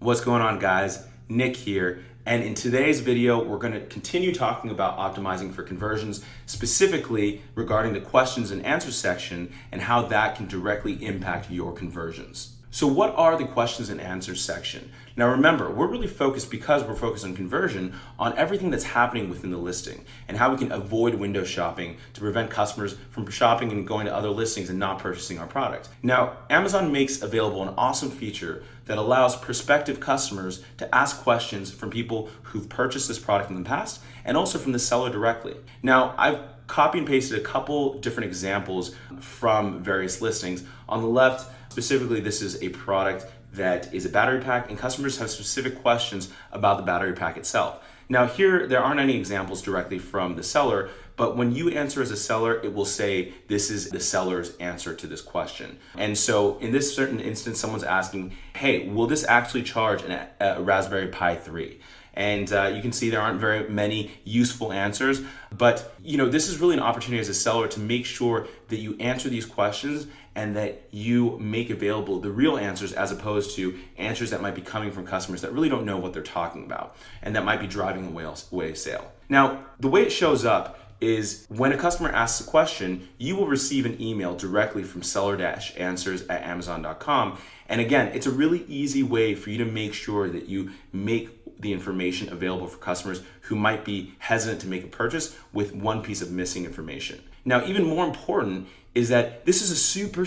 What's going on, guys? Nick here, and in today's video we're going to continue talking about optimizing for conversions, specifically regarding the questions and answers section and how that can directly impact your conversions. So what are the questions and answers section? Now remember, we're really focused, because we're focused on conversion, on everything that's happening within the listing and how we can avoid window shopping to prevent customers from shopping and going to other listings and not purchasing our product. Now, Amazon makes available an awesome feature that allows prospective customers to ask questions from people who've purchased this product in the past and also from the seller directly. Now, I've copy and pasted a couple different examples from various listings. On the left, specifically, this is a product that is a battery pack, and customers have specific questions about the battery pack itself. Now here, there aren't any examples directly from the seller, but when you answer as a seller, it will say this is the seller's answer to this question. And so in this certain instance, someone's asking, hey, will this actually charge a Raspberry Pi 3? And you can see there aren't very many useful answers, but this is really an opportunity as a seller to make sure that you answer these questions and that you make available the real answers, as opposed to answers that might be coming from customers that really don't know what they're talking about and that might be driving away a sale. Now, the way it shows up is when a customer asks a question, you will receive an email directly from seller-answers@amazon.com. And again, it's a really easy way for you to make sure that you make the information available for customers who might be hesitant to make a purchase with one piece of missing information. Now, even more important is that this is a super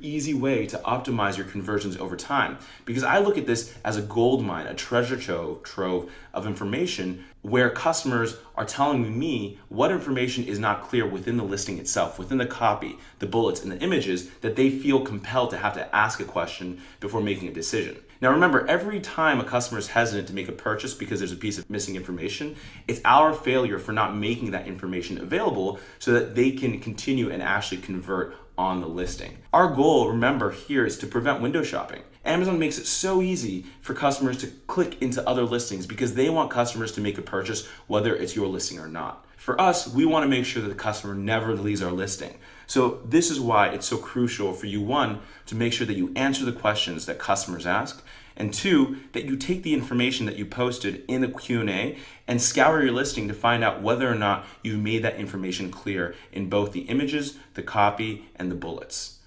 easy way to optimize your conversions over time, because I look at this as a gold mine, a treasure trove of information where customers are telling me what information is not clear within the listing itself, within the copy, the bullets, and the images, that they feel compelled to have to ask a question before making a decision. Now remember, every time a customer is hesitant to make a purchase because there's a piece of missing information, it's our failure for not making that information available so that they can continue and actually convert on the listing. Our goal, remember, here is to prevent window shopping. Amazon makes it so easy for customers to click into other listings because they want customers to make a purchase whether it's your listing or not. For us, we want to make sure that the customer never leaves our listing. So this is why it's so crucial for you, one, to make sure that you answer the questions that customers ask, and two, that you take the information that you posted in the Q&A and scour your listing to find out whether or not you made that information clear in both the images, the copy, and the bullets.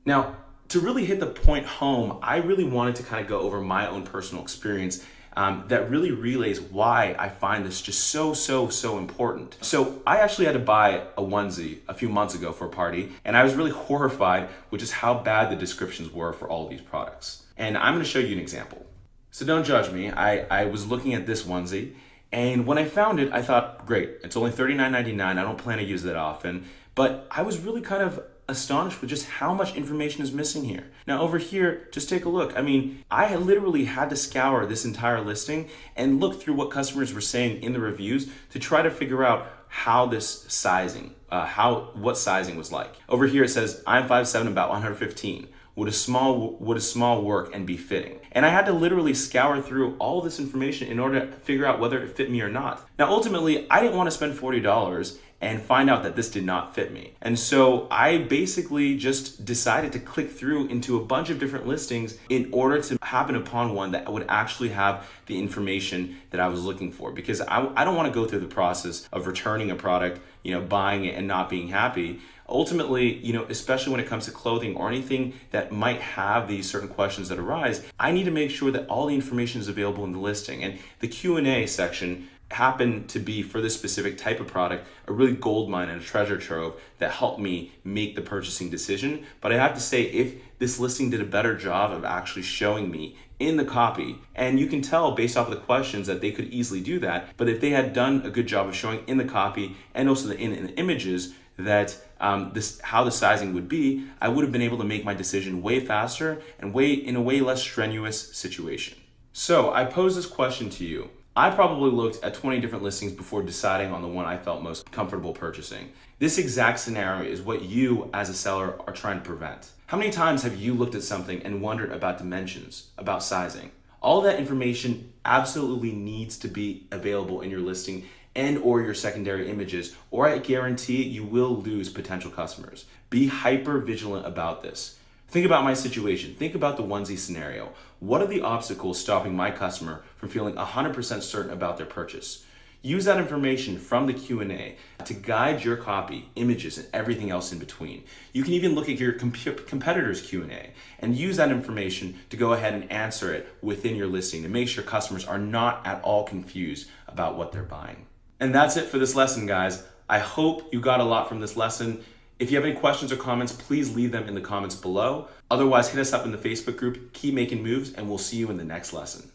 Now, to really hit the point home, I really wanted to kind of go over my own personal experience that really relays why I find this just so important. So I actually had to buy a onesie a few months ago for a party, and I was really horrified with just how bad the descriptions were for all of these products. And I'm gonna show you an example. So don't judge me, I was looking at this onesie, and when I found it, I thought, great, it's only $39.99, I don't plan to use that often, but I was really kind of astonished with just how much information is missing here. Now over here, just take a look. I mean, I literally had to scour this entire listing and look through what customers were saying in the reviews to try to figure out how this sizing, what sizing was like. Over here it says, I'm 5'7", about 115. Would a small work and be fitting? And I had to literally scour through all this information in order to figure out whether it fit me or not. Now ultimately, I didn't want to spend $40 and find out that this did not fit me. And so I basically just decided to click through into a bunch of different listings in order to happen upon one that would actually have the information that I was looking for, because I don't want to go through the process of returning a product, buying it and not being happy. Ultimately, especially when it comes to clothing or anything that might have these certain questions that arise, I need to make sure that all the information is available in the listing. And the Q&A section happened to be, for this specific type of product, a really gold mine and a treasure trove that helped me make the purchasing decision. But I have to say, if this listing did a better job of actually showing me in the copy, and you can tell based off of the questions that they could easily do that, but if they had done a good job of showing in the copy and also in the images that how the sizing would be, I would have been able to make my decision way faster and in a way less strenuous situation. So I pose this question to you. I probably looked at 20 different listings before deciding on the one I felt most comfortable purchasing. This exact scenario is what you as a seller are trying to prevent. How many times have you looked at something and wondered about dimensions, about sizing? All that information absolutely needs to be available in your listing and or your secondary images, or I guarantee you will lose potential customers. Be hyper vigilant about this. Think about my situation. Think about the onesie scenario. What are the obstacles stopping my customer from feeling 100% certain about their purchase? Use that information from the Q&A to guide your copy, images, and everything else in between. You can even look at your competitor's Q&A and use that information to go ahead and answer it within your listing to make sure customers are not at all confused about what they're buying. And that's it for this lesson, guys. I hope you got a lot from this lesson. If you have any questions or comments, please leave them in the comments below. Otherwise, hit us up in the Facebook group, Keep Making Moves, and we'll see you in the next lesson.